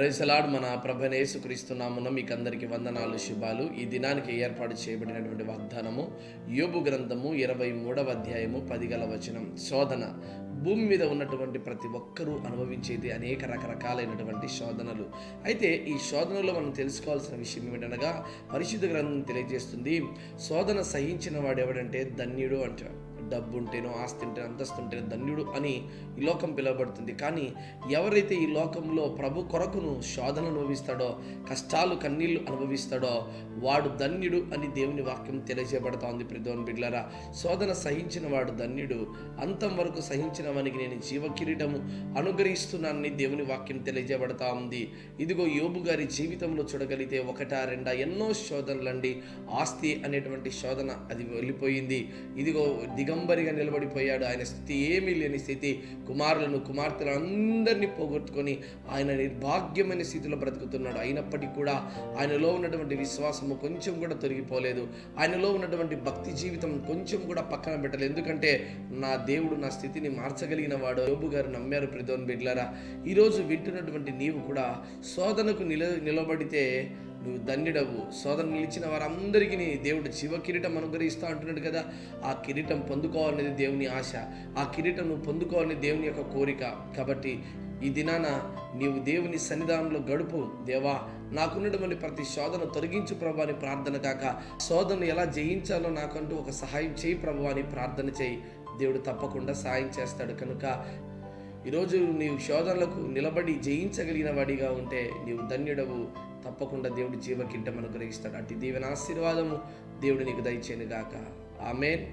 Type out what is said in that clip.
Praise the lord. మన ప్రభువైన యేసుక్రీస్తు నామమున మీకు అందరికీ వందనాలు, శుభాలు. ఈ దినానికి ఏర్పాటు చేయబడినటువంటి వాగ్దానము యోబు గ్రంథము 23వ అధ్యాయము 10 వచనం. శోధన. భూమి మీద ఉన్నటువంటి ప్రతి ఒక్కరూ అనుభవించేది అనేక రకరకాలైనటువంటి శోధనలు. అయితే ఈ శోధనలో మనం తెలుసుకోవాల్సిన విషయం ఏమిటనగా, పరిశుద్ధ గ్రంథం తెలియజేస్తుంది, శోధన సహించిన వాడు ఎవడంటే ధన్యుడు అంటాడు. డబ్బు ఉంటేనో, ఆస్తి ఉంటేనో, అంతస్తు ఉంటేనో ధన్యుడు అని ఈ లోకం పిలువబడుతుంది. కానీ ఎవరైతే ఈ లోకంలో ప్రభు కొరకును శోధన అనుభవిస్తాడో, కష్టాలు కన్నీళ్లు అనుభవిస్తాడో వాడు ధన్యుడు అని దేవుని వాక్యం తెలియజేయబడతా ఉంది. ప్రియమైన బిడ్డలారా, శోధన సహించిన వాడు ధన్యుడు, అంతం వరకు సహించిన వానికి నేను జీవ కిరీటము అనుగ్రహిస్తున్నానని దేవుని వాక్యం తెలియజేయబడతా ఉంది. ఇదిగో యోబు గారి జీవితంలో చూడగలిగితే ఒకటా రెండా ఎన్నో శోధనలండి. ఆస్తి అనేటువంటి శోధన అది వెళ్ళిపోయింది. ఇదిగో దిగంబరిగా నిలబడిపోయాడు. ఆయన స్థితి ఏమీ లేని స్థితి. కుమారులను కుమార్తెలు అందరినీ పోగొట్టుకొని ఆయన నిర్భాగ్యమైన స్థితిలో బ్రతుకుతున్నాడు. అయినప్పటికీ కూడా ఆయనలో ఉన్నటువంటి విశ్వాసము కొంచెం కూడా తొలగిపోలేదు. ఆయనలో ఉన్నటువంటి భక్తి జీవితం కొంచెం కూడా పక్కన పెట్టలేదు. ఎందుకంటే నా దేవుడు నా స్థితిని మార్చగలిగిన వాడు. యోబు గారు నమ్మారు. ప్రియమైన బిడ్డలారా, ఈరోజు వింటున్నటువంటి నీవు కూడా శోధనకు నిలబడితే నువ్వు ధన్యుడవు. శోధన నిలిచిన వారందరికీ దేవుడు జీవ కిరీటం అనుగ్రహిస్తా అంటున్నాడు కదా. ఆ కిరీటం పొందుకోవాలనేది దేవుని ఆశ. ఆ కిరీటం నువ్వు పొందుకోవాలని దేవుని యొక్క కోరిక. కాబట్టి ఈ దినాన నీవు దేవుని సన్నిధానంలో గడుపు. దేవా, నాకున్నటువంటి ప్రతి శోధన తొలగించు ప్రభు అని ప్రార్థన కాక, శోధనను ఎలా జయించాలో నాకంటూ ఒక సహాయం చేయి ప్రభు అని ప్రార్థన చేయి. దేవుడు తప్పకుండా సహాయం చేస్తాడు. కనుక ఈరోజు నీవు శోధనలకు నిలబడి జయించగలిగిన వాడిగా ఉంటే నీవు ధన్యుడవు. తప్పకుండా దేవుడు జీవ కిరీటం అనుగ్రహిస్తాడు. అట్టి దీవెన ఆశీర్వాదము దేవుడు నీకు దయచేయను గాక. ఆమేన్.